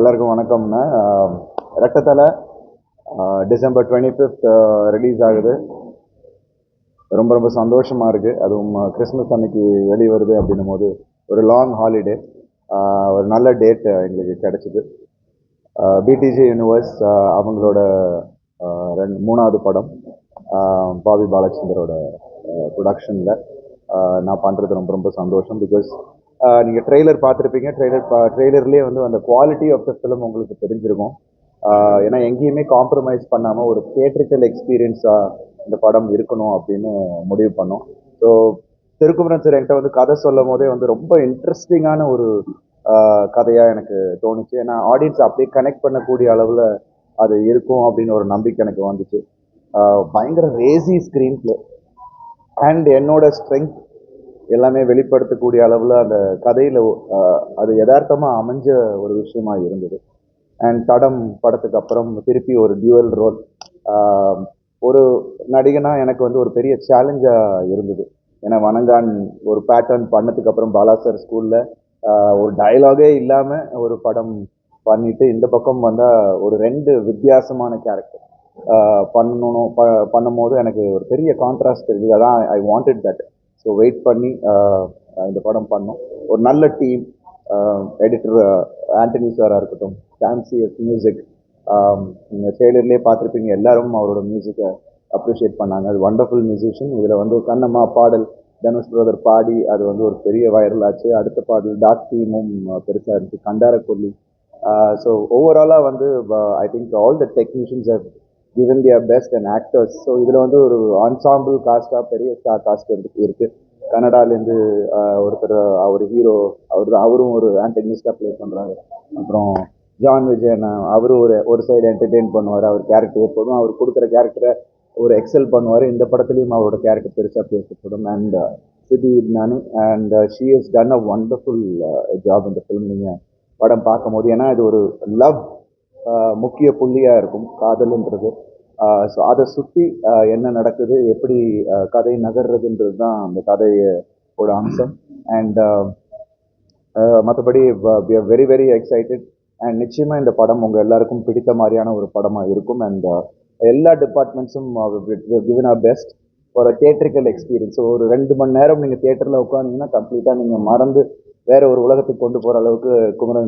எல்லாருக்கும் வணக்கம்னா. ரெட்டத்தலை December 25th release ஆகுது. ரொம்ப ரொம்ப சந்தோஷமாக இருக்குது. அதுவும் கிறிஸ்மஸ் அன்னைக்கு வெளிவருது அப்படின்னும் போது ஒரு லாங் ஹாலிடே, ஒரு நல்ல டேட் எங்களுக்கு கிடச்சிது. பிடிஜி யூனிவர்ஸ் அவங்களோட மூணாவது படம் பாபி பாலச்சந்தரோட ப்ரொடக்ஷனில் நான் பண்ணுறது ரொம்ப ரொம்ப சந்தோஷம். பிகாஸ் நீங்கள் ட்ரெய்லர் பார்த்துருப்பீங்க. ட்ரெய்லர்லேயே வந்து அந்த குவாலிட்டி ஆஃப் த ஃபிலிம் உங்களுக்கு தெரிஞ்சிருக்கும். ஏன்னா எங்கேயுமே காம்ப்ரமைஸ் பண்ணாமல் ஒரு தியேட்ரிக்கல் எக்ஸ்பீரியன்ஸாக இந்த படம் இருக்கணும் அப்படின்னு முடிவு பண்ணோம். ஸோ திருக்குமரன் சார் என்கிட்ட வந்து கதை சொல்லும் போதே வந்து ரொம்ப இன்ட்ரெஸ்டிங்கான ஒரு கதையாக எனக்கு தோணுச்சு. ஏன்னா ஆடியன்ஸ் அப்படியே கனெக்ட் பண்ணக்கூடிய அளவில் அது இருக்கும் அப்படின்னு ஒரு நம்பிக்கை எனக்கு வந்துச்சு. பயங்கர ரேசி ஸ்க்ரீன் பிளே அண்ட் என்னோட ஸ்ட்ரென்த் எல்லாமே வெளிப்படுத்தக்கூடிய அளவில் அந்த கதையில் அது யதார்த்தமாக அமைஞ்ச ஒரு விஷயமா இருந்தது. அண்ட் தடம் படத்துக்கு அப்புறம் திருப்பி ஒரு டியூவல் ரோல். ஒரு நடிகனாக எனக்கு வந்து ஒரு பெரிய சேலஞ்சாக இருந்தது. ஏன்னா வணங்கான் ஒரு பேட்டர்ன் பண்ணதுக்கு அப்புறம் பாலா சார் ஸ்கூலில் ஒரு டயலாகே இல்லாமல் ஒரு படம் பண்ணிட்டு இந்த பக்கம் வந்தால் ஒரு 2 வித்தியாசமான கேரக்டர் பண்ணும் போது எனக்கு ஒரு பெரிய கான்ட்ராஸ்ட் இருக்குது. அதான் I wanted that. So wait பண்ணி இந்த படம் பண்ணோம். ஒரு நல்ல டீம், எடிட்டர் ஆண்டனி சாராக இருக்கட்டும், சாம்சியஸ் மியூசிக், நீங்கள் ட்ரெய்லர்லேயே பார்த்துருப்பீங்க, எல்லாரும் அவரோட மியூசிக்கை அப்ரிஷியேட் பண்ணாங்க. அது வண்டர்ஃபுல் மியூசிஷியன். இதில் வந்து கண்ணம்மா பாடல் தனுஷ் பிரதர் பாடி அது வந்து ஒரு பெரிய வைரல் ஆச்சு. அடுத்த பாடல் டாக் டீமும் பெருசாக இருந்துச்சு, கண்டாரக்கொல்லி. ஸோ ஓவராலாக வந்து I think all the technicians have given their best and actors. So இதில் வந்து ஒரு ஆன்சாம்பிள் காஸ்டாக பெரிய ஸ்டார் காஸ்ட் இருக்குது. கனடாலேருந்து ஒருத்தர், அவர் ஹீரோ, அவரும் ஒரு ஆன்டகனிஸ்டாக ப்ளே பண்ணுறாரு. அப்புறம் ஜான் விஜயன், அவரும் ஒரு சைடு என்டர்டெயின் பண்ணுவார். அவர் கேரக்டர் எப்போதும் அவர் கொடுக்குற கேரக்டரை ஒரு எக்ஸல் பண்ணுவார். இந்த படத்துலையும் அவரோட கேரக்டர் பெருசாக பேசப்படும். அண்ட் சிதி நானு and she has done a wonderful job இந்த ஃபிலிம். நீங்கள் படம் பார்க்கும் போது, ஏன்னா இது ஒரு லவ் முக்கிய புள்ளியாக இருக்கும் காதல்ன்றது. ஸோ அதை சுற்றி என்ன நடக்குது, எப்படி கதை நகர்றதுன்றது தான் அந்த கதையோட அம்சம். அண்ட் மற்றபடி we are very very excited. And நிச்சயமாக இந்த படம் உங்கள் எல்லாருக்கும் பிடித்த மாதிரியான ஒரு படமாக இருக்கும். அண்ட் எல்லா டிபார்ட்மெண்ட்ஸும் given our best for a theatrical experience. ஒரு 2 மணி நேரம் நீங்கள் தியேட்டரில் உட்காந்தீங்கன்னா கம்ப்ளீட்டாக நீங்கள் மறந்து வேற ஒரு உலகத்துக்கு கொண்டு போகிற அளவுக்கு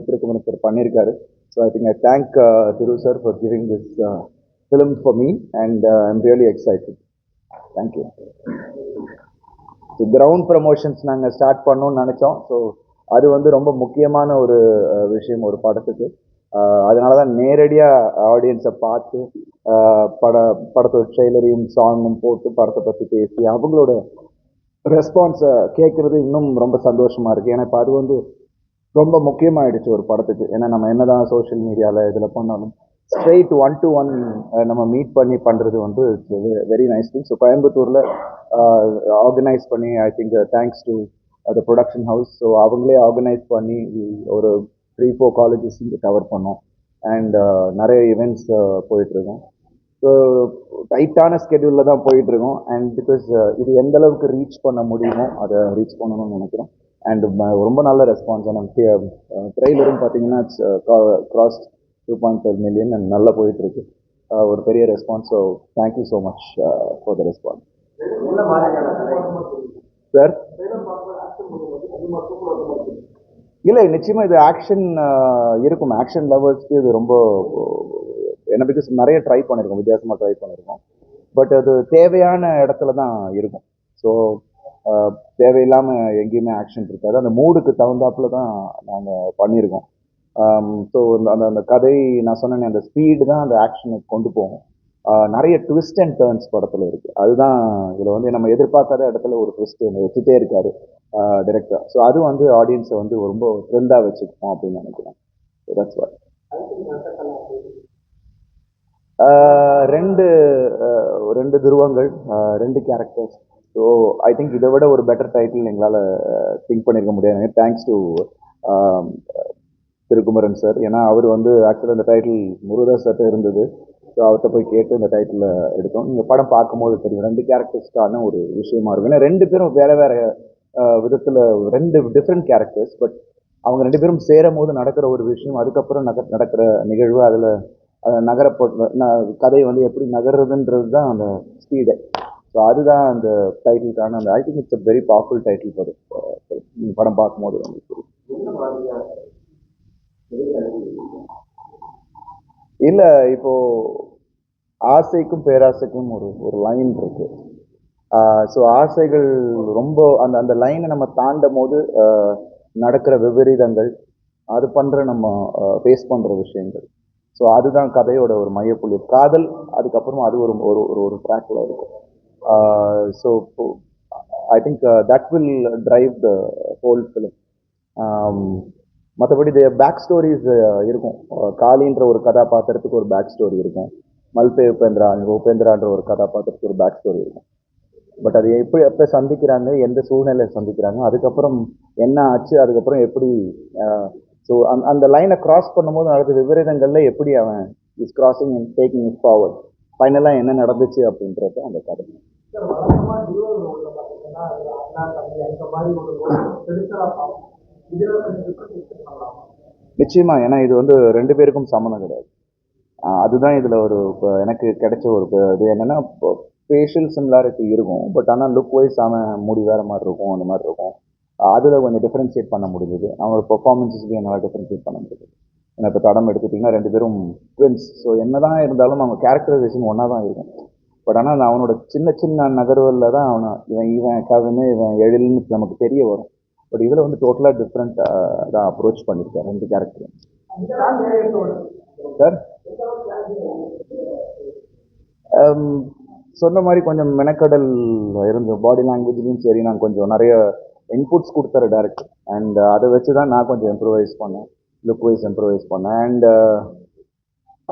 திருக்குமரன் சார் பண்ணியிருக்காரு. So I think I thank Thiru sir for giving this film for me, and I'm really excited. Thank you. So ground promotions நாங்கள் ஸ்டார்ட் பண்ணோம்னு நினச்சோம். ஸோ அது வந்து ரொம்ப முக்கியமான ஒரு விஷயம் ஒரு படத்துக்கு. அதனால தான் நேரடியாக ஆடியன்ஸை பார்த்து படத்தோட ட்ரெய்லரையும் சாங்கும் போட்டு படத்தை பற்றி பேசி அவங்களோட ரெஸ்பான்ஸை கேட்குறது இன்னும் ரொம்ப சந்தோஷமாக இருக்குது. ஏன்னா இப்போ அது வந்து ரொம்ப முக்கியமாகிடுச்சு ஒரு படத்துக்கு. ஏன்னா நம்ம என்னதான் சோஷியல் மீடியாவில் இதில் பண்ணாலும் ஸ்ட்ரெயிட் 1-to-1 நம்ம மீட் பண்ணி பண்ணுறது வந்து வெரி நைஸ் திங். ஸோ கோயம்புத்தூரில் ஆர்கனைஸ் பண்ணி, I think thanks to the production house, so அவங்களே ஆர்கனைஸ் பண்ணி ஒரு 3-4 காலேஜஸ் இங்கே கவர் பண்ணோம். அண்ட் நிறைய ஈவெண்ட்ஸ் போயிட்டுருக்கோம். ஸோ டைட்டான ஸ்கெடியூலில் தான் போயிட்டுருக்கோம். அண்ட் பிகாஸ் இது எந்த அளவுக்கு ரீச் பண்ண முடியுமோ அதை ரீச் பண்ணணும்னு நினைக்கிறோம். அண்ட் ரொம்ப நல்ல ரெஸ்பான்ஸ். நம்ம ட்ரெய்லரும் பார்த்தீங்கன்னா கிராஸ் 2.5 million அண்ட் நல்லா போயிட்டுருக்கு. ஒரு பெரிய response. So thank you so much for the response sir. இல்லை, நிச்சயமாக இது ஆக்ஷன் இருக்கும். ஆக்ஷன் லவர்ஸ்க்கு இது ரொம்ப என்ன, பிகாஸ் நிறைய ட்ரை பண்ணியிருக்கோம், வித்தியாசமாக ட்ரை பண்ணியிருக்கோம். பட் அது தேவையான இடத்துல தான் இருக்கும். ஸோ தேவையில்லாமல் எங்கேயுமே ஆக்ஷன் இருக்காது. அந்த மூடுக்கு தகுந்தாப்புல தான் நாங்கள் பண்ணியிருக்கோம். ஸோ அந்த கதை நான் சொன்னேன், அந்த ஸ்பீடு தான் அந்த ஆக்ஷனுக்கு கொண்டு போகும். நிறைய ட்விஸ்ட் அண்ட் டர்ன்ஸ் படத்தில் இருக்குது. அதுதான் இதில் வந்து நம்ம எதிர்பார்க்காத இடத்துல ஒரு ட்விஸ்ட் வச்சுட்டே இருக்காரு டைரக்டர். ஸோ அது வந்து ஆடியன்ஸை வந்து ரொம்ப த்ரில்லாக வச்சுக்கணும் அப்படின்னு நினைக்கிறேன். So that's what. 2 துருவங்கள், 2 கேரக்டர்ஸ். ஸோ ஐ திங்க் இதை விட ஒரு பெட்டர் டைட்டில் எங்களால் திங்க் பண்ணியிருக்க முடியாது. Thanks to Thirukumaran sir. ஏன்னா அவர் வந்து ஆக்சுவலாக இந்த டைட்டில் முருகதாஸ் சார்ட்ட இருந்தது. ஸோ அவர்கிட்ட போய் கேட்டு இந்த டைட்டில் எடுத்தோம். நீங்கள் படம் பார்க்கும்போது தெரியும் 2 கேரக்டர்ஸ்க்கான ஒரு விஷயமா இருக்கும். ஏன்னா 2 பேரும் வேறு வேறு விதத்தில் 2 டிஃப்ரெண்ட் கேரக்டர்ஸ். பட் அவங்க ரெண்டு பேரும் சேரும் போது நடக்கிற ஒரு விஷயம், அதுக்கப்புறம் நடக்கிற நிகழ்வு, அதில் கதை வந்து எப்படி நகர்றதுன்றது தான் அந்த ஸ்பீடு. ஸோ அதுதான் அந்த டைட்டிலுக்கான அந்த I think it's a very powerful title for படம் பார்க்கும்போது வந்து இல்லை இப்போ ஆசைக்கும் பேராசைக்கும் ஒரு ஒரு லைன் இருக்கு. ஸோ ஆசைகள் ரொம்ப அந்த அந்த லைனை நம்ம தாண்டும் போது நடக்கிற விபரீதங்கள், அது பண்ணுற நம்ம ஃபேஸ் பண்ணுற விஷயங்கள். ஸோ அதுதான் கதையோட ஒரு மையப்புள்ளி. காதல், அதுக்கப்புறம் அது ஒரு ஒரு ஒரு ட்ராக்ல இருக்கும். So I think that will drive the whole film. மற்றபடி பேக் ஸ்டோரிஸ் இருக்கும். காளின்ற ஒரு கதாபாத்திரத்துக்கு ஒரு பேக் ஸ்டோரி இருக்கும். மல்பே உபேந்திரான்ற ஒரு கதாபாத்திரத்துக்கு ஒரு பேக் ஸ்டோரி இருக்கும். பட் அது எப்போ சந்திக்கிறாங்க, எந்த சூழ்நிலை சந்திக்கிறாங்க, அதுக்கப்புறம் என்ன ஆச்சு, அதுக்கப்புறம் எப்படி ஸோ அந்த லைனை கிராஸ் பண்ணும்போது நடந்த விபரீதங்கள்ல எப்படி அவன் is crossing and taking it forward, ஃபைனலாக என்ன நடந்துச்சு அப்படின்றது அந்த கதை. நிச்சயமா, ஏன்னா இது வந்து ரெண்டு பேருக்கும் சம்மந்தம் கிடையாது. அதுதான் இதுல ஒரு எனக்கு கிடைச்ச ஒரு இது என்னன்னா, ஃபேஷியல் சிமிலாரிட்டி இருக்கும், பட் ஆனால் லுக் வைஸ் அவன் முடி வேற மாதிரி இருக்கும், அந்த மாதிரி இருக்கும். அதில் கொஞ்சம் டிஃப்ரென்ஷியேட் பண்ண முடியுது. அவங்களோட பெர்ஃபார்மன்ஸஸ்க்கு என்னால் டிஃப்ரென்ஷியேட் பண்ண முடியுது. ஏன்னா இப்போ தடம் எடுத்துட்டிங்கன்னா ரெண்டு பேரும் ட்வின்ஸ். ஸோ என்ன தான் இருந்தாலும் அவங்க கேரக்டரைசேஷன் ஒன்றா தான் இருக்கும். பட் ஆனால் அவனோட சின்ன சின்ன நகர்வுகளில் தான் இவன் கவின்னு இவன் எழில்னு நமக்கு தெரிய வரும். பட் இதில் வந்து டோட்டலாக டிஃப்ரெண்ட்டாக தான் அப்ரோச் பண்ணியிருக்காரு ரெண்டு கேரக்டரும். சார் சொன்ன மாதிரி கொஞ்சம் மெனக்கடல் இருந்து பாடி லாங்குவேஜ்லையும் சரி, நான் கொஞ்சம் நிறைய இன்புட்ஸ் கொடுத்தாரு டேரக்டர். அண்ட் அதை வச்சு தான் நான் கொஞ்சம் இம்ப்ரூவைஸ் பண்ணேன், லுக் வைஸ் இம்ப்ரூவைஸ் பண்ணேன். அண்ட்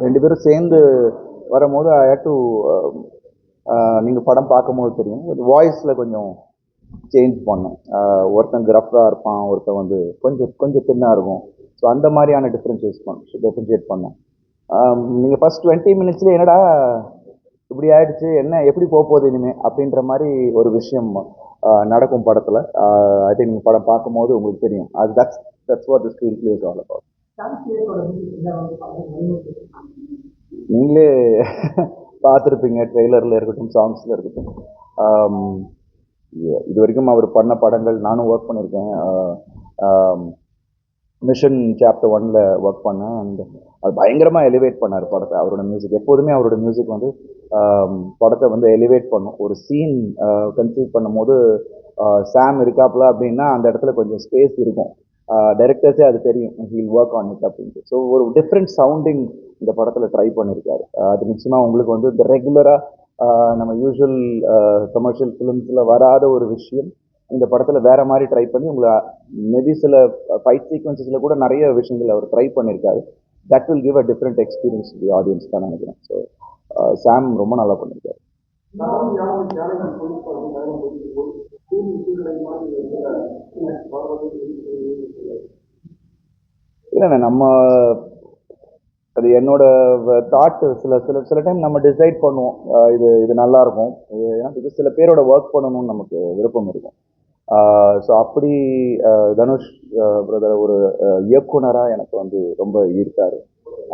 ரெண்டு பேரும் சேர்ந்து வரும்போது ஐ ஹேட் டு நீங்கள் படம் பார்க்கும்போது தெரியும், வாய்ஸில் கொஞ்சம் சேஞ்ச் பண்ணேன். ஒருத்தன் கிரஃபாக இருப்பான், ஒருத்தன் வந்து கொஞ்சம் கொஞ்சம் தின்னாக இருக்கும். ஸோ அந்த மாதிரியான டிஃப்ரென்ஷியேட் பண்ணேன். நீங்கள் ஃபர்ஸ்ட் 20 மினிட்ஸ்லேயே என்னடா இப்படி ஆயிடுச்சு, என்ன எப்படி போகுது இனிமே அப்படின்ற மாதிரி ஒரு விஷயம் நடக்கும் படத்தில். ஐ திங்க் நீங்கள் படம் பார்க்கும்போது உங்களுக்கு தெரியும். அது that's what the screen play is all about. நீங்களே பார்த்துருப்பீங்க, ட்ரெய்லரில் இருக்கட்டும், சாங்ஸில் இருக்கட்டும். இது வரைக்கும் அவர் பண்ண படங்கள் நானும் ஒர்க் பண்ணியிருக்கேன். மிஷன் சாப்டர் 1ல் ஒர்க் பண்ணேன். அண்ட் அது பயங்கரமாக எலிவேட் பண்ணார் படத்தை. அவரோட மியூசிக் எப்போதுமே அவரோட மியூசிக் வந்து படத்தை வந்து எலிவேட் பண்ணும். ஒரு சீன் கன்சீவ் பண்ணும் போது சாம் இருக்காப்புல அப்படின்னா அந்த இடத்துல கொஞ்சம் ஸ்பேஸ் இருக்கும். டைரக்டர்ஸே அது தெரியும், ஹீல் ஒர்க் ஆன் இட் அப்படின்ட்டு. ஸோ ஒரு டிஃப்ரெண்ட் சவுண்டிங் இந்த படத்தில் ட்ரை பண்ணியிருக்காரு. அது நிச்சயமாக உங்களுக்கு வந்து இந்த ரெகுலராக நம்ம யூஸ்வல் கமர்ஷியல் ஃபிலிம்ஸில் வராத ஒரு விஷயம் இந்த படத்தில் வேற மாதிரி ட்ரை பண்ணி உங்களை மேபி சில ஃபைட் சீக்வன்சஸில் கூட நிறைய விஷயங்கள் அவர் ட்ரை பண்ணியிருக்காரு. That will give a different experience the audience தான் நினைக்கிறேன். ஸோ சாம் ரொம்ப நல்லா பண்ணியிருக்காரு. இல்லைண்ணா, நம்ம அது என்னோட தாட். சில சில சில டைம் நம்ம டிசைட் பண்ணுவோம் இது இது நல்லா இருக்கும், ஏன்னா இது சில பேரோட ஒர்க் பண்ணணும்னு நமக்கு விருப்பம் இருக்கும். ஸோ அப்படி தனுஷ் பிரதர் ஒரு இயக்குனராக எனக்கு வந்து ரொம்ப ஈர்த்தாரு.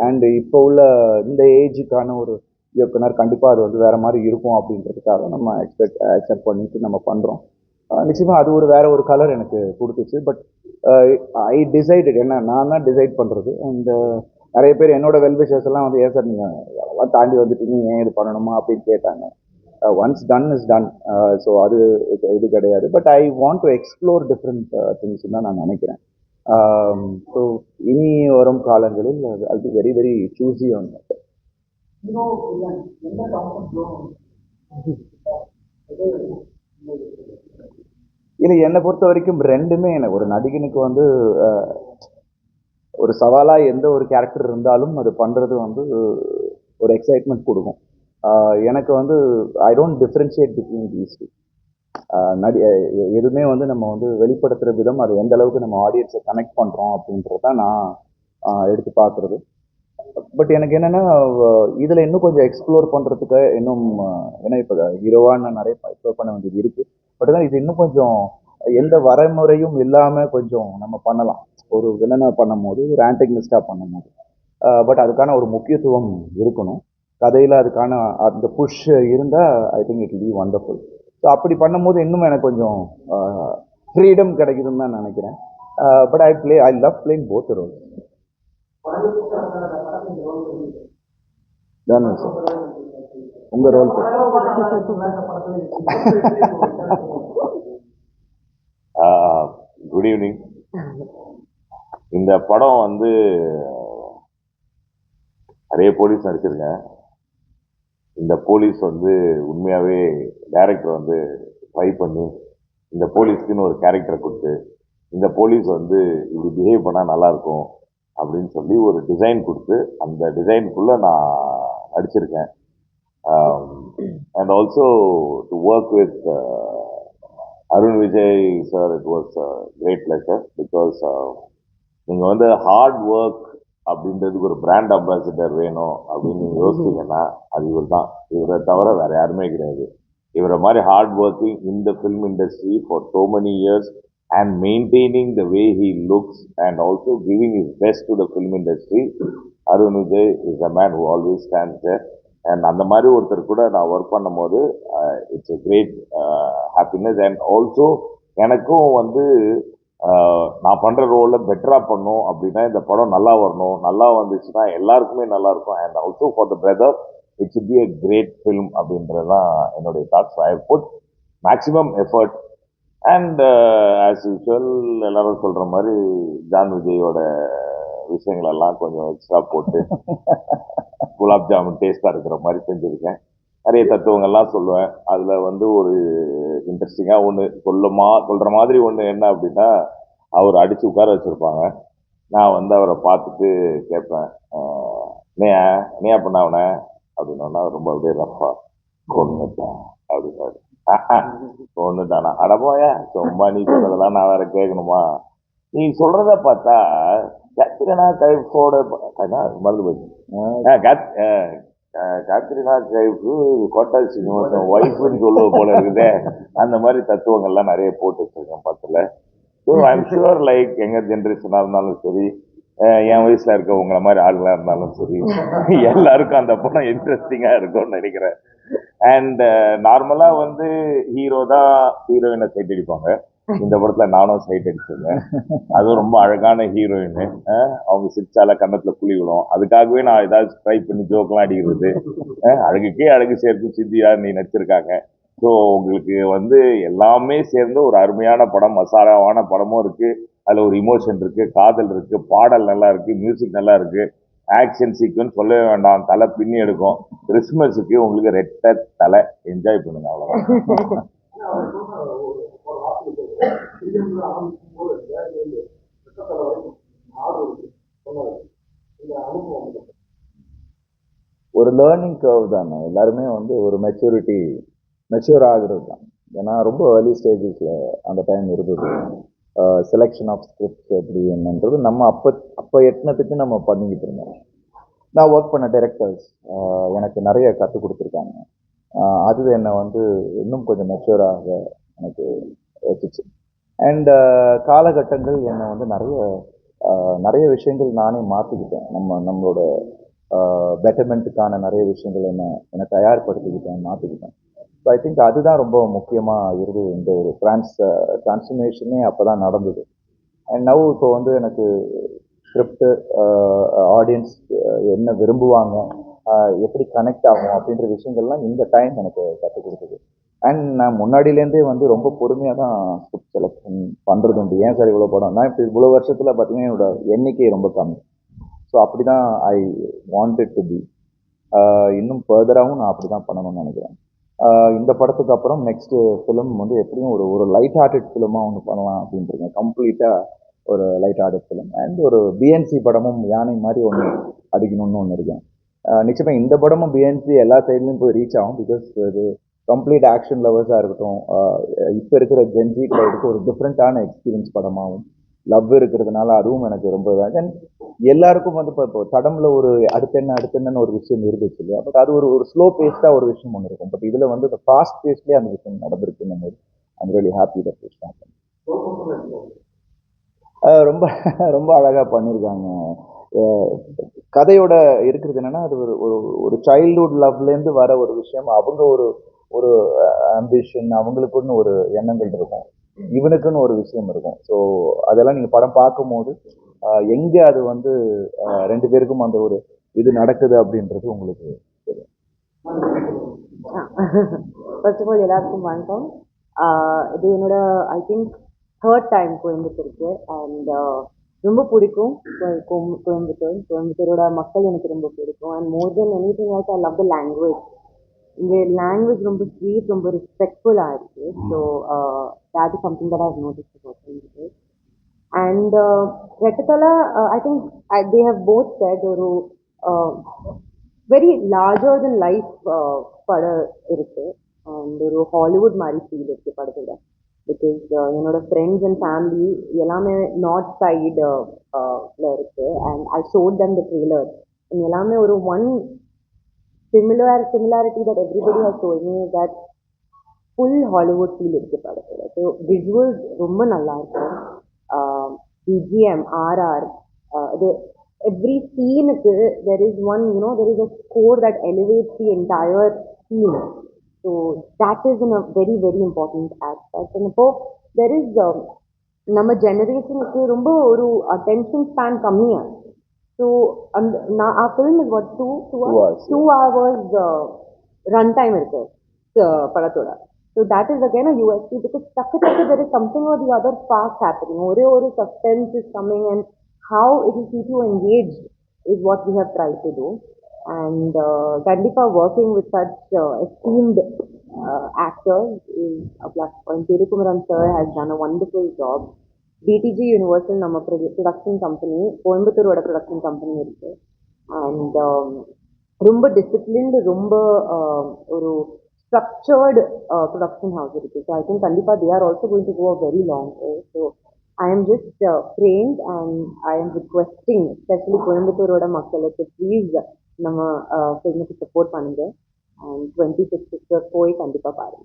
அண்ட் இப்போ உள்ள இந்த ஏஜுக்கான ஒரு இயக்குனர் கண்டிப்பாக அது வந்து வேற மாதிரி இருக்கும் அப்படின்றதுக்காக நம்ம எக்ஸ்பெக்ட் பண்ணிட்டு நம்ம பண்ணுறோம். நிச்சயமாக அது ஒரு வேற ஒரு கலர் எனக்கு கொடுத்துச்சு. பட் ஐ டிசைடட், என்ன நான் தான் டிசைட் பண்ணுறது. அண்ட் நிறைய பேர் என்னோட வெல்விஷர்ஸ் எல்லாம் வந்து ஏன் சார் நீங்கள் அதெல்லாம் தாண்டி வந்துட்டீங்க, ஏன் இது பண்ணணுமா அப்படின்னு கேட்டாங்க. Once done is done. So அது இது கிடையாது. But I want to explore different things தான் நான் நினைக்கிறேன். ஸோ இனி வரும் காலங்களில் I be very very choosy on that. இல்லை, என்னை பொறுத்த வரைக்கும் ரெண்டுமே எனக்கு ஒரு நடிகனுக்கு வந்து ஒரு சவாலாக எந்த ஒரு கேரக்டர் இருந்தாலும் அது பண்ணுறது வந்து ஒரு எக்ஸைட்மெண்ட் கொடுக்கும். எனக்கு வந்து I don't differentiate between these two. எதுவுமே வந்து நம்ம வந்து வெளிப்படுத்துகிற விதம், அது எந்த அளவுக்கு நம்ம ஆடியன்ஸை கனெக்ட் பண்ணுறோம் அப்படின்றத நான் எடுத்து பார்க்குறது. பட் எனக்கு என்னென்னா இதில் இன்னும் கொஞ்சம் எக்ஸ்ப்ளோர் பண்ணுறதுக்கு இன்னும், ஏன்னா இப்போ ஹீரோவாக நான் நிறைய எக்ஸ்ப்ளோர் பண்ண வேண்டியது இருக்குது. பட் தான் இது இன்னும் கொஞ்சம் எந்த வரைமுறையும் இல்லாமல் கொஞ்சம் நம்ம பண்ணலாம். ஒரு வில்லனை பண்ணும்போது, ஒரு ஆன்டகனிஸ்டாக பண்ணும்போது. பட் அதுக்கான ஒரு முக்கியத்துவம் இருக்கணும். கதையில் அதுக்கான அந்த புஷ் இருந்தால் I think it will be wonderful. So அப்படி பண்ணும்போது இன்னும் எனக்கு கொஞ்சம் ஃப்ரீடம் கிடைக்குதுன்னு தான் நினைக்கிறேன். But I love playing both role. தானே சார் உங்கள் ரோல் குட் ஈவினிங். இந்த படம் வந்து நிறைய போலீஸ் நடிச்சிருக்கேன். இந்த போலீஸ் வந்து உண்மையாகவே டைரக்டர் வந்து ட்ரை பண்ணி இந்த போலீஸ்க்குன்னு ஒரு கேரக்டரை கொடுத்து இந்த போலீஸ் வந்து இப்படி பிஹேவ் பண்ணால் நல்லாயிருக்கும் அப்படின்னு சொல்லி ஒரு டிசைன் கொடுத்து அந்த டிசைனுக்குள்ளே நான் நடிச்சிருக்கேன். And also to work with Arun Vijay sir, it was great pleasure. Because நீங்கள் வந்து ஹார்ட் ஒர்க் அப்படின்றதுக்கு ஒரு பிராண்ட் அம்பாசிடர் வேணும் அப்படின்னு நீங்கள் யோசிச்சிங்கன்னா அது இவர் தான். இவரை தவிர வேறு யாருமே கிடையாது. இவரை மாதிரி hard working in the film industry for so many years and maintaining the way he looks and also giving his best to the film industry, Arun Vijay is a man who always stands there. And அந்த மாதிரி ஒருத்தர் கூட நான் work பண்ணும் போது it's a great happiness. And also எனக்கும் வந்து நான் பண்ணுற ரோலில் பெட்டராக பண்ணும் அப்படின்னா இந்த படம் நல்லா வரணும். நல்லா வந்துச்சுன்னா எல்லாருக்குமே நல்லா இருக்கும். And also for the brother it should be a great film அப்படின்றது தான் என்னுடைய thoughts. I put maximum effort. And as usual எல்லாரும் சொல்கிற மாதிரி ஜான் விஜயோட விஷயங்களெல்லாம் கொஞ்சம் எக்ஸ்ட்ரா போட்டு குலாப் ஜாமுன் டேஸ்டாக இருக்கிற மாதிரி செஞ்சுருக்கேன். நிறைய தத்துவங்கள்லாம் சொல்லுவேன். அதில் வந்து ஒரு இன்ட்ரெஸ்டிங்காக ஒன்று சொல்கிற மாதிரி ஒன்று என்ன அப்படின்னா, அவர் அடித்து உட்கார வச்சுருப்பாங்க. நான் வந்து அவரை பார்த்துட்டு கேட்பேன், நீயா பண்ண அவனை அப்படின்னா ரொம்ப அப்படியே ரஃபா கொண்டுட்டான் அப்படின்னாரு. கொண்டுட்டானா அடப்போயா சும்மா நீ சொல்றதெல்லாம் நான் வேற கேட்கணுமா? நீ சொல்றத பார்த்தா கேத்ரினா கைஃபோட மறந்து போச்சு. கேத்ரினா கைஃபு கோட்டா சீனிவாசன் ஒய்ஃபுன்னு சொல்லுவ போல இருக்குதே. அந்த மாதிரி தத்துவங்கள்லாம் நிறைய போட்டு வச்சிருக்கேன் படத்துல. So I'm sure like younger ஜென்ரேஷனாக இருந்தாலும் சரி, என் வயசுல இருக்க உங்களை மாதிரி ஆளுங்களா இருந்தாலும் சரி, எல்லாருக்கும் அந்த படம் இன்ட்ரெஸ்டிங்கா இருக்கும்னு நினைக்கிறேன். அண்ட் நார்மலா வந்து ஹீரோ தான் ஹீரோயினை சைட் அடிப்பாங்க. இந்த படத்துல நானும் சைட் அடிச்சிருந்தேன். அதுவும் ரொம்ப அழகான ஹீரோயின். அவங்க சிரிச்சால கன்னத்துல குழி விடும். அதுக்காகவே நான் ஏதாவது ட்ரை பண்ணி ஜோக்கெல்லாம் அடிக்கிறது. அழகுக்கே அழகு சேர்த்து சித்தியா நீ நடிச்சிருக்காங்க. ஸோ உங்களுக்கு வந்து எல்லாமே சேர்ந்து ஒரு அருமையான படம், மசாலாவான படமும் இருக்கு. அதுல ஒரு இமோஷன் இருக்கு, காதல் இருக்கு, பாடல் நல்லா இருக்கு, மியூசிக் நல்லா இருக்கு, ஆக்ஷன் சீக்வன்ஸ் சொல்லவே வேண்டாம், தலை பின்னி எடுக்கும். கிறிஸ்துமஸுக்கு உங்களுக்கு ரெட்ட தலை என்ஜாய் பண்ணுங்க, அவ்வளவுதான். ஒரு லேர்னிங் கர்வ் தானே. எல்லாருமே வந்து ஒரு மெச்சூர் ஆகுறது தான். ஏன்னா ரொம்ப ஏர்லி ஸ்டேஜஸில் அந்த டைம் இருந்தது. செலெக்ஷன் ஆஃப் ஸ்கிரிப்ட்ஸ் எப்படி என்னன்றது நம்ம அப்போ எட்டினத்துக்கு நம்ம பண்ணிக்கிட்டு இருந்தோம். நான் ஒர்க் பண்ண டைரக்டர்ஸ் எனக்கு நிறைய கற்றுக் கொடுத்துருக்காங்க. அது என்னை வந்து இன்னும் கொஞ்சம் மெச்சூராக எனக்கு வச்சுச்சு. அண்ட் காலகட்டங்கள் என்னை வந்து நிறைய விஷயங்கள் நானே மாற்றிக்கிட்டேன். நம்மளோட பெட்டர்மெண்ட்டுக்கான நிறைய விஷயங்கள் என்னை தயார்படுத்திக்கிட்டேன், மாற்றிக்கிட்டேன். ஸோ ஐ திங்க் அதுதான் ரொம்ப முக்கியமாக இருந்தது. இந்த ஒரு டிரான்ஸ்ஃபர்மேஷனே அப்போ தான் நடந்தது. அண்ட் நவ் இப்போ வந்து எனக்கு ஸ்கிரிப்டு, ஆடியன்ஸ் என்ன விரும்புவாங்க, எப்படி கனெக்ட் ஆகும் அப்படின்ற விஷயங்கள்லாம் இந்த டைம் எனக்கு கற்றுக் கொடுக்குது. அண்ட் நான் முன்னாடியிலேருந்தே வந்து ரொம்ப பொறுமையாக தான் ஸ்கிரிப்ட் செலெக்ஷன் பண்ணுறது உண்டு. ஏன் சார் இவ்வளோ படம்? நான் இப்போ இவ்வளோ வருஷத்தில் பார்த்தீங்கன்னா என்னோட எண்ணிக்கை ரொம்ப கம்மி. ஸோ அப்படி தான் ஐ வாண்டட் டு பி. இன்னும் ஃபர்தராகவும் நான் அப்படி தான் பண்ணணும்னு நினைக்கிறேன். இந்த படத்துக்கு அப்புறம் நெக்ஸ்ட் ஃபிலிம் வந்து எப்படியும் ஒரு லைட் ஹார்ட்டட் ஃபிலிமாக ஒன்று பண்ணலாம் அப்படின்ட்டு கம்ப்ளீட்டாக ஒரு லைட் ஹார்ட்டட் ஃபிலிம். அண்ட் ஒரு பிஎன்சி படமும் யானை மாதிரி ஒன்று அடிக்கணும்னு ஒன்று இருக்கேன். நிச்சயமாக இந்த படமும் பிஎன்சி எல்லா சைட்லையும் போய் ரீச் ஆகும். பிகாஸ் இது கம்ப்ளீட் ஆக்ஷன் லவர்ஸாக இருக்கட்டும், இப்போ இருக்கிற ஜென்சி கிரௌடுக்கு ஒரு டிஃப்ரெண்ட்டான எக்ஸ்பீரியன்ஸ் படமாகவும், லவ் இருக்கிறதுனால அதுவும் எனக்கு ரொம்ப எல்லாருக்கும் வந்து இப்போ தடம்ல ஒரு அடுத்தென்னு ஒரு விஷயம் இருந்துச்சு இல்லையா? பட் அது ஒரு ஸ்லோ பேஸ்டாக ஒரு விஷயம் ஒன்று இருக்கும். பட் இதில் வந்து ஃபாஸ்ட் பேஸ்லேயே அந்த விஷயம் நடந்திருக்குன்னு போது I'm really happy that it's happen. ரொம்ப ரொம்ப அழகாக பண்ணியிருக்காங்க. அஹ் கதையோட இருக்கிறது என்னன்னா, அது ஒரு ஒரு ஒரு சைல்ட்ஹுட் லவ்லேருந்து வர ஒரு விஷயம். அவங்க ஒரு ஒரு ஆம்பிஷன், அவங்களுக்குன்னு ஒரு எண்ணங்கள் இருக்கும். இவனுக்குன்னு ஒரு விஷயம் இருக்கும். ஸோ அதெல்லாம் நீங்கள் படம் பார்க்கும்போது எங்கே அது வந்து ரெண்டு பேருக்கும் அந்த ஒரு இது நடக்குது அப்படின்றது உங்களுக்கு தெரியும். ஃபர்ஸ்ட் ஆஃப் ஆல் எல்லாருக்கும் வணக்கம். இது என்னோட ஐ திங்க் தேர்ட் டைம் கோயம்புத்தூருக்கு அண்ட் ரொம்ப பிடிக்கும். கோயம்புத்தூரோட மக்கள் எனக்கு ரொம்ப பிடிக்கும். And more then any thing else I love the language. இந்த லாங்குவேஜ் ரொம்ப ஸ்வீட், ரொம்ப ரெஸ்பெக்ட்ஃபுல்லாக இருக்குது. So that is something that I've noticed about Coimbatore. And Retakala, I think they have both said ஒரு வெரி லார்ஜர் தென் லைஃப் படம் இருக்கு. And ஒரு Hollywood மாதிரி feel இருக்கு படத்துல. பிகாஸ் என்னோட ஃப்ரெண்ட்ஸ் அண்ட் ஃபேமிலி எல்லாமே நார்த் சைடு இருக்கு. And I shot them the trailer. எல்லாமே ஒரு one similarity that everybody has told me is that full Hollywood feel இருக்கு படத்துல. ஸோ விஷுவல்ஸ் ரொம்ப நல்லா இருக்கும். BGM, RR, இது every scene there is one, there is a score that elevates the entire scene. So that is a very, very important aspect. And இப்போ there is நம்ம ஜெனரேஷனுக்கு ரொம்ப ஒரு அட்டென்ஷன் ஸ்பேன் கம்மியா. So our film is what 2 hours run time இருக்கு படத்தோட. So that is again a USP because there is something or the other fast happening. ஒரு suspense is coming and how it will keep you engaged is what we have tried to do. And Kandipa working with such esteemed actors is a plus point. Thirukumaran sir has done a wonderful job. BTG Universal நம்ம production company, கோயம்புத்தூரோட production company இருக்கு. And ரொம்ப disciplined, ரொம்ப ஒரு structured production house இருக்கு. So I think கண்டிப்பாக they are also going to go a very long way. So I am just praying and I am requesting especially கோயம்புத்தூரோட மக்களுக்கு please நம்ம ஃபில்முக்கு support பண்ணுங்க. And 26 போய் கண்டிப்பாக பாருங்க.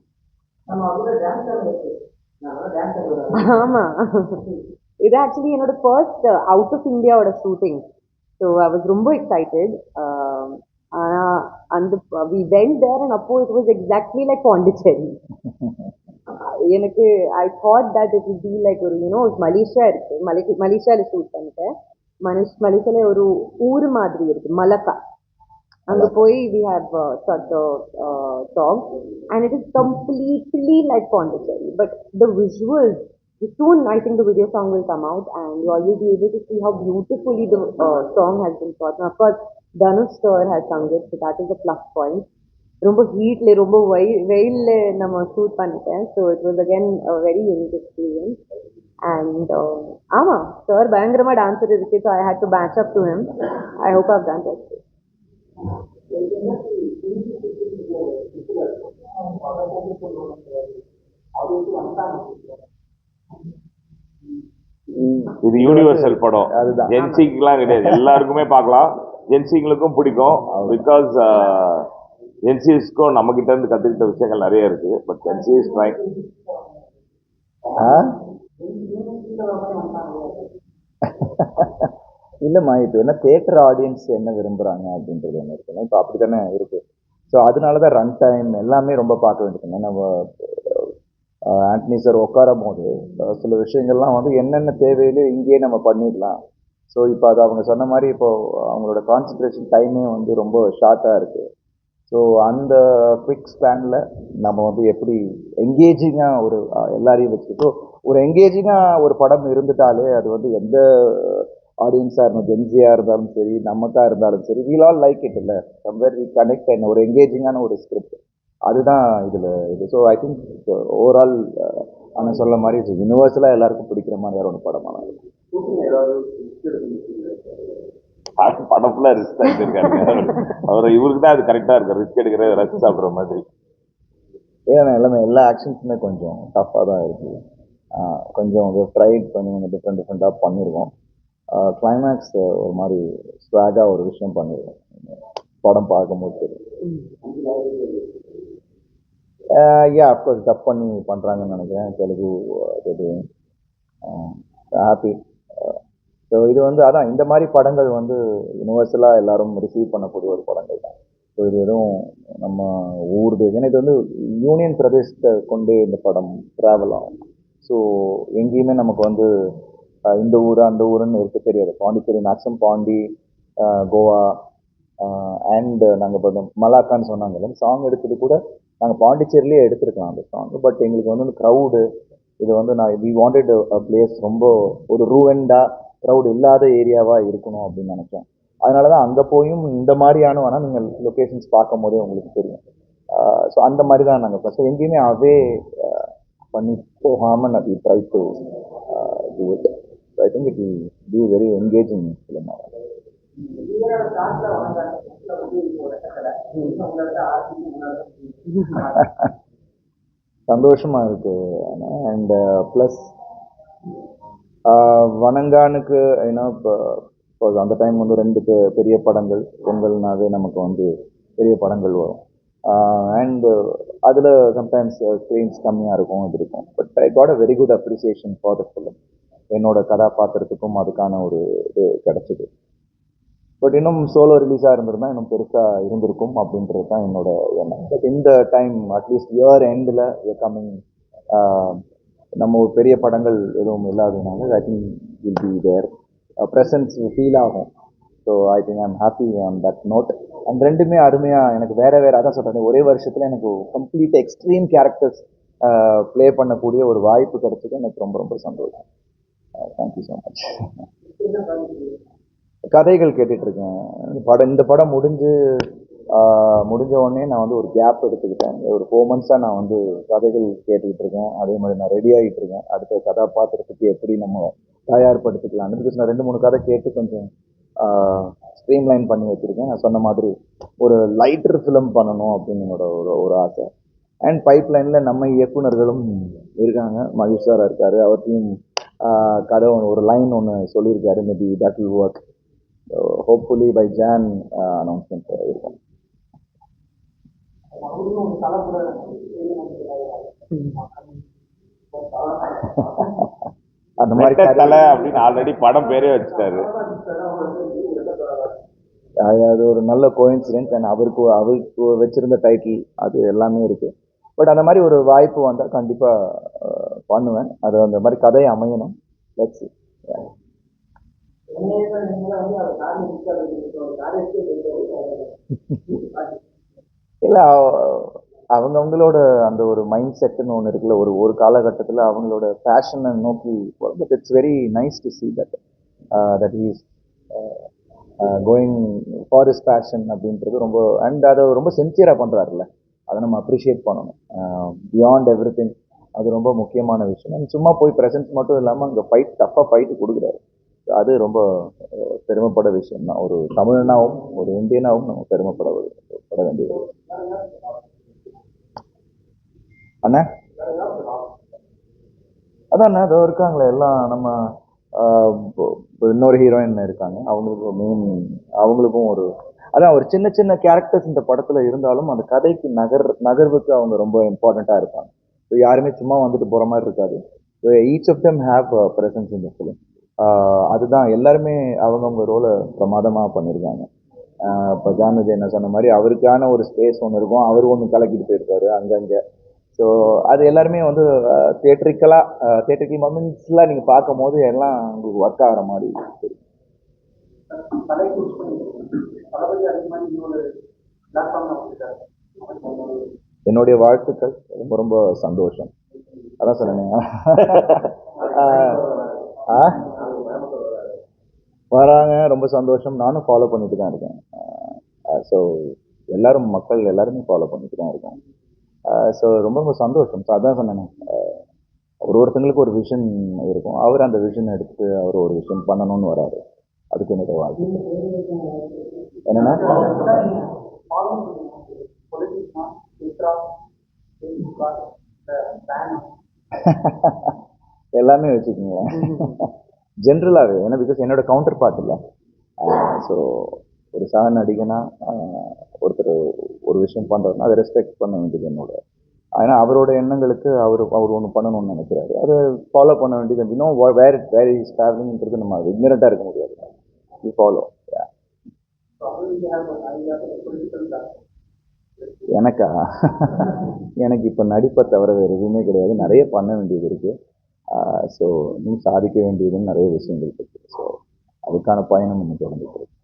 ஆமா, இது ஆக்சுவலி என்னோட ஃபர்ஸ்ட் அவுட் ஆஃப் இந்தியாவோட ஷூட்டிங். ஸோ ஐ வாஸ் ரொம்ப எக்ஸைட்டட். ஆனா அந்த வி வென்ட் தேர் அண்ட் அப்போ it was exactly like Pondicherry. எனக்கு I thought that it will be like ஒரு மலேசியா இருக்கு, மலேசியால ஷூட் பண்ணிட்டேன். மலேசியால ஒரு ஊர் மாதிரி இருக்கு மலக்கா. அங்க போய் we have shot the song and it is completely like Pondicherry, but the visuals, soon I think the video song will come out and you all will be able to see how beautifully the song has been shot. And of course Dhanush sir has sung it, so that is a plus point. ரொம்ப ஹீட்ல ரொம்ப வெயில்ல நம்ம shoot பண்ணிட்டேன். So it was again very unique experience. And ஆமா, sir பயங்கரமா dancer இருக்கு. So I had to match up to him. I hope I've done that. இது universal படம், ஜென்சிக்கெல்லாம் கிடையாது, எல்லாருக்குமே பார்க்கலாம். ஜென்சிங்களுக்கும் பிடிக்கும். பிகாஸ் ஜென்சிஸ்க்கும் நம்ம கிட்ட இருந்து கத்துக்கிட்ட விஷயங்கள் நிறைய இருக்கு. But Jency is trying. இல்லைம்மா, இப்போ என்ன தியேட்டர் ஆடியன்ஸ் என்ன விரும்புகிறாங்க அப்படின்றது ஒன்று இருக்குல்ல. இப்போ அப்படி தானே இருக்குது. ஸோ அதனால தான் ரன் டைம் எல்லாமே ரொம்ப பார்க்க வேண்டியது. நம்ம ஆண்டனி சார் உட்காரும் போது சில விஷயங்கள்லாம் வந்து என்னென்ன தேவையில்லையோ இங்கேயே நம்ம பண்ணிடலாம். ஸோ இப்போ அது அவங்க சொன்ன மாதிரி இப்போது அவங்களோட கான்சன்ட்ரேஷன் டைமே வந்து ரொம்ப ஷார்ட்டாக இருக்குது. ஸோ அந்த குவிக் ஸ்பேனில் நம்ம வந்து எப்படி என்கேஜிங்காக ஒரு எல்லாரையும் வச்சுக்கிட்டோ ஒரு என்கேஜிங்காக ஒரு படம் இருந்துட்டாலே அது வந்து எந்த ஆடியன்ஸாக இருந்தாலும், ஜென்சியாக இருந்தாலும் சரி, நமக்காக இருந்தாலும் சரி, வீல் ஆல் லைக் இட். இல்லை, சம்வேர் வி கனெக்ட் அண்ட் ஒரு என்கேஜிங்கான ஒரு ஸ்கிரிப்ட் அதுதான் இதில் இது. ஸோ ஐ திங்க் ஓவரால் அவங்க சொல்ல மாதிரி இது யூனிவர்சலாக எல்லாருக்கும் பிடிக்கிற மாதிரியான ஒரு படமாக இருக்கும். படம் ஃபுல்லாக ரிஸ்க் எடுத்திருக்காரு அவர். இவருக்கு தான் அது கரெக்டாக இருக்கு, ரிஸ்க் எடுக்கிற ரசிச்சு சாப்பிட்ற மாதிரி. ஏன்னா எல்லா ஆக்ஷன்ஸுமே கொஞ்சம் டஃப்பாக தான் இருக்குது. கொஞ்சம் ட்ரைட் பண்ணி கொஞ்சம் டிஃப்ரெண்ட்டாக பண்ணியிருக்கோம். கிளைமேக்ஸ் ஒரு மாதிரி ஸ்வாகாக ஒரு விஷயம் பண்ணியிருக்கோம். படம் பார்க்கும்போது தெரியும். அஃப்கோர்ஸ் டப் பண்ணி பண்ணுறாங்கன்னு நினைக்கிறேன். தெலுங்கு ஹாப்பி. ஸோ இது வந்து அதான் இந்த மாதிரி படங்கள் வந்து யுனிவர்சலாக எல்லாரும் ரிசீவ் பண்ணக்கூடிய ஒரு படங்கள் தான். ஸோ இது எதுவும் நம்ம ஊர் ஏன்னா இது வந்து யூனியன் பிரதேசத்தை கொண்டு இந்த படம் ட்ராவல் ஆகும். ஸோ எங்கேயுமே நமக்கு வந்து இந்த ஊர் அந்த ஊருன்னு இருக்க தெரியாது. பாண்டிச்சேரி மேக்ஸிமம் பாண்டி, கோவா அண்ட் நாங்கள் இப்போ மலாக்கான்னு சொன்னாங்க சாங் எடுத்தது கூட நாங்கள் பாண்டிச்சேரியிலே எடுத்துருக்கலாம் அந்த சாங். பட் எங்களுக்கு வந்து க்ரௌடு இது வந்து வி வாண்டட் அ பிளேஸ் ரொம்ப ஒரு ரூவெண்டாக க்ரௌட் இல்லாத ஏரியாவாக இருக்கணும் அப்படின்னு நினச்சோம். அதனால தான் அங்கே போயும் இந்த மாதிரியான வேணால் நீங்கள் லொக்கேஷன்ஸ் பார்க்கும் போதே உங்களுக்கு தெரியும். ஸோ அந்த மாதிரி தான் நாங்கள் ஃபஸ்ட்டு எங்கேயுமே அதே பண்ணி போகாமல் நான் try to do it. I think it will be very engaging film. சந்தோஷமா இருக்கு. அண்ட் ப்ளஸ் வணங்கானுக்கு ஏன்னா இப்போ அந்த டைம் வந்து 2 பெரிய படங்கள் பொங்கல்னாவே நமக்கு வந்து பெரிய படங்கள் வரும். அண்ட் அதில் சம்டைம்ஸ் ஸ்க்ரீன்ஸ் கம்மியாக இருக்கும் இது இருக்கும். But I got a very good appreciation for the film. என்னோட கதாபாத்திரத்துக்கும் அதுக்கான ஒரு இது கிடச்சிது. பட் இன்னும் சோலோ ரிலீஸாக இருந்திருந்தால் இன்னும் பெருசாக இருந்திருக்கும் அப்படின்றது தான் என்னோட எண்ணம். பட் இந்த டைம் அட்லீஸ்ட் இயர் எண்டில் கம்மிங் நம்ம ஒரு பெரிய படங்கள் எதுவும் இல்லாததுனால I think will be there presence feel ஆகும். So I think I'm happy on that note. And ரெண்டுமே அருமையாக எனக்கு வேறு அதான் சொல்கிறேன், ஒரே வருஷத்தில் எனக்கு கம்ப்ளீட் எக்ஸ்ட்ரீம் கேரக்டர்ஸ் ப்ளே பண்ணக்கூடிய ஒரு வாய்ப்பு கிடைச்சது எனக்கு ரொம்ப ரொம்ப சந்தோஷம். Thank you so much. கதைகள் கேட்டுட்ருக்கேன். இந்த படம் முடிஞ்ச உடனே நான் வந்து ஒரு கேப் எடுத்துக்கிட்டேன். ஒரு 4 months நான் வந்து கதைகள் கேட்டுக்கிட்டு இருக்கேன். அதே மாதிரி நான் ரெடி ஆகிட்டு இருக்கேன் அடுத்த கதாபாத்திரத்துக்கு எப்படி நம்ம தயார்படுத்திக்கலாம்னு. பிகாஸ் நான் 2-3 கதை கேட்டு கொஞ்சம் ஸ்ட்ரீம்லைன் பண்ணி வச்சுருக்கேன். நான் சொன்ன மாதிரி ஒரு லைட்டர் ஃபிலிம் பண்ணணும் அப்படின்னு என்னோட ஒரு ஆசை. அண்ட் பைப் லைனில் நம்ம இயக்குனர்களும் இருக்காங்க. மகேஷ் சார் இருக்கார், அவர்த்தையும் கதை ஒரு லைன் ஒன்று சொல்லியிருக்காரு. Maybe that will work. Hopefully by Jan announcement இருக்கும். அந்த மாதிரி தலை அப்படின்னு ஆல்ரெடி படம் பேரே வச்சுட்டாரு. அது ஒரு நல்ல கோஇன்சிடென்ட். அண்ட் அவருக்கு வச்சிருந்த டைட்டில் அது எல்லாமே இருக்கு. பட் அந்த மாதிரி ஒரு வாய்ப்பு வந்தால் கண்டிப்பாக பண்ணுவேன். அது அந்த மாதிரி கதை அமையணும். லெட்ஸ் இல்லை அவங்களோட அந்த ஒரு மைண்ட் செட்டுன்னு ஒன்று இருக்குல்ல, ஒரு காலகட்டத்தில் அவங்களோட பேஷனை நோக்கி. But it's very nice to see that is going for his passion அப்படின்றது ரொம்ப. அண்ட் அதை ரொம்ப சின்சியராக பண்ணுறாருல்ல, அதை நம்ம அப்ரிஷியேட் பண்ணணும். பியாண்ட் எவ்ரி திங் அது ரொம்ப முக்கியமான விஷயம். அண்ட் சும்மா போய் ப்ரெசன்ஸ் மட்டும் இல்லாமல் அங்கே டஃப்பாக ஃபைட்டு கொடுக்குறாரு. அது ரொம்ப பெருமைப்பட விஷயம் தான். ஒரு தமிழனாகவும் ஒரு இந்தியனாகவும் நம்ம பெருமைப்பட வேண்டியது. அண்ணா அதாண்ணா அதோ இருக்காங்களே எல்லாம் நம்ம இன்னொரு ஹீரோயின் இருக்காங்க. அவங்களுக்கும் ஒரு அதான் ஒரு சின்ன சின்ன கேரக்டர்ஸ் இந்த படத்துல இருந்தாலும் அந்த கதைக்கு நகர்வுக்கு அவங்க ரொம்ப இம்பார்ட்டண்டா இருப்பாங்க. ஸோ யாருமே சும்மா வந்துட்டு போற மாதிரி இருக்காது. So each of them have presence in the film. அதுதான் எல்லாருமே அவங்கவுங்க ரோலை பிரமாதமாக பண்ணியிருக்காங்க. இப்போ ஜான் விஜய் என்ன சொன்ன மாதிரி அவருக்கான ஒரு ஸ்பேஸ் ஒன்று இருக்கும். அவர் ஒன்று கலக்கிட்டு போயிருப்பாரு அங்கங்கே. ஸோ அது எல்லாருமே வந்து தியேட்ரிக்கல் மொமெண்ட்ஸ்லாம் நீங்கள் பார்க்கும் போது எல்லாம் உங்களுக்கு ஒர்க் ஆகிற மாதிரி தெரியும். என்னுடைய வாழ்த்துக்கள். ரொம்ப ரொம்ப சந்தோஷம். அதான் சொன்னேன் வராங்க, ரொம்ப சந்தோஷம். நானும் ஃபாலோ பண்ணிட்டு தான் இருக்கேன். ஸோ மக்கள் எல்லாருமே ஃபாலோ பண்ணிட்டு தான் இருக்கோம். ஸோ ரொம்ப ரொம்ப சந்தோஷம். ஸோ அதான் சொன்னேன், ஒருத்தங்களுக்கு ஒரு விஷன் இருக்கும். அவர் அந்த விஷன் எடுத்து அவர் ஒரு விஷயம் பண்ணணும்னு வராரு. அதுக்கு என்னோட வாழ்க்கை என்னன்னா எல்லாமே வச்சுக்கோங்களேன் ஜென்ரலாகவே. ஏன்னா பிகாஸ் என்னோட கவுண்டர் பார்ட் இல்லை. ஸோ ஒரு சக நடிகனா ஒருத்தர் ஒரு விஷயம் பண்ணுறதுனா அதை ரெஸ்பெக்ட் பண்ண வேண்டியது என்னோட ஏன்னா அவரோட எண்ணங்களுக்கு அவர் ஒன்று பண்ணணும்னு நினைக்கிறாரு. அதை ஃபாலோ பண்ண வேண்டியது இன்னும் வேர் இஸ் ட்ராவலிங்கிறது நம்ம இக்னரண்டாக இருக்க முடியாது. You follow. எனக்கா எனக்கு இப்போ நடிப்பை தவிர வேறு எதுவுமே கிடையாது. நிறைய பண்ண வேண்டியது இருக்குது. ஸோ இன்னும் சாதிக்க வேண்டியதுன்னு நிறைய விஷயங்கள் இருக்குது. ஸோ அதுக்கான பயணம் இன்னும் தொடர்ந்துட்டு இருக்கு.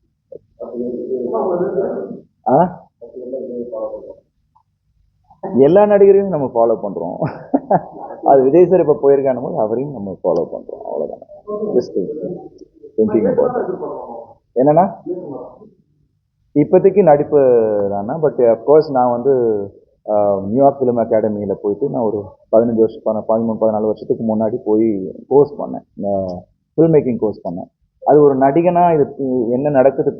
ஆ எல்லா நடிகரையும் நம்ம ஃபாலோ பண்ணுறோம். அது விஜய் சார் இப்போ போயிருக்கானும் போது அவரையும் நம்ம ஃபாலோ பண்ணுறோம். அவ்வளோதான். ஜஸ்ட் திங்கிங் அபவுட் என்னன்னா இப்போதைக்கு நடிப்பு தானே. பட் அஃப்கோர்ஸ் நான் வந்து நியூயார்க் ஃபிலிம் அகாடமியில் போயிட்டு நான் ஒரு 13 வருஷத்துக்கு முன்னாடி போய் கோர்ஸ் பண்ணேன். ஃபில்ம் மேக்கிங் கோர்ஸ் பண்ணேன். அது ஒரு நடிகனாக இது என்ன நடக்குது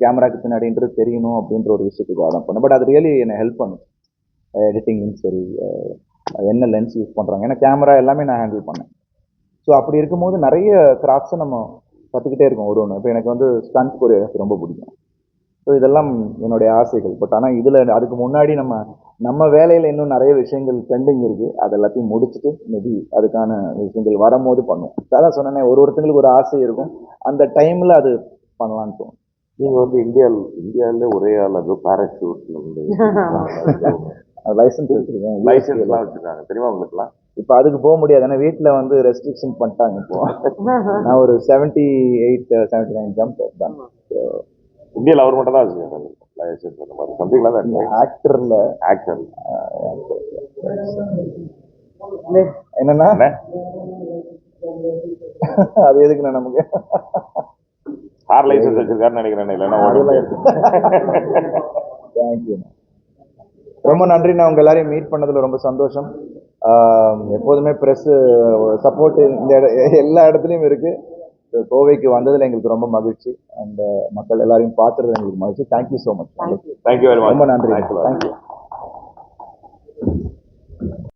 கேமராக்கு பின்னாடின்றது தெரியணும் அப்படின்ற ஒரு விஷயத்துக்காக தான் பண்ணேன். பட் அது ரியலி என்னை ஹெல்ப் பண்ணும். எடிட்டிங்கும் சரி, என்ன லென்ஸ் யூஸ் பண்ணுறாங்க, ஏன்னா கேமரா எல்லாமே நான் ஹேண்டில் பண்ணேன். ஸோ அப்படி இருக்கும்போது நிறைய கிராஃப்ட்ஸை நம்ம கற்றுக்கிட்டே இருக்கோம் ஒரு ஒன்று. இப்போ எனக்கு வந்து ஸ்டண்ட் கொரியோகிராஃபி ரொம்ப பிடிக்கும். ஸோ இதெல்லாம் என்னுடைய ஆசைகள். பட் ஆனால் இதில் அதுக்கு முன்னாடி நம்ம வேலையில் இன்னும் நிறைய விஷயங்கள் பெண்டிங் இருக்குது. அது எல்லாத்தையும் முடிச்சுட்டு மேபி அதுக்கான விஷயங்கள் வரும்போது பண்ணுவோம். அதான் சொன்னேன், ஒருத்தங்களுக்கு ஒரு ஆசை இருக்கும். அந்த டைமில் அது பண்ணலான்னு தோணும். நீங்கள் வந்து இந்தியாவிலே ஒரே ஆள் அது பேராஷூட்ல வந்து லைசன்ஸ் வச்சுருக்கேன். லைசன்ஸ்லாம் வச்சுருக்காங்க தெரியுமா உங்களுக்குலாம்? இப்போ அதுக்கு போக முடியாது. ஏன்னா வீட்டில் வந்து ரெஸ்ட்ரிக்ஷன் பண்ணிட்டாங்க. இப்போ நான் ஒரு 78, 79 ஜம்ப் தான். இந்தியாவில் அவர் மட்டும் தான் வச்சுருக்காங்க லைசன்ஸ் அந்த மாதிரி சம்திங்லாம் தான். ஆக்டரில் என்னன்னா அது எதுக்குண்ணா நமக்கு கார் லைசன்ஸ் வச்சிருக்காருன்னு நினைக்கிறேன். இல்லைன்னா தேங்க்யூ. ரொம்ப நன்றிண்ணா. உங்க எல்லாரையும் மீட் பண்ணதுல ரொம்ப சந்தோஷம். எப்போதுமே ப்ரெஸ் சப்போர்ட் இந்த எல்லா இடத்துலையும் இருக்கு. கோவைக்கு வந்ததுல எங்களுக்கு ரொம்ப மகிழ்ச்சி. அந்த மக்கள் எல்லாரையும் பார்த்துறது எங்களுக்கு மகிழ்ச்சி. Thank you so much. Thank you very much. ரொம்ப நன்றி. தேங்க்யூ.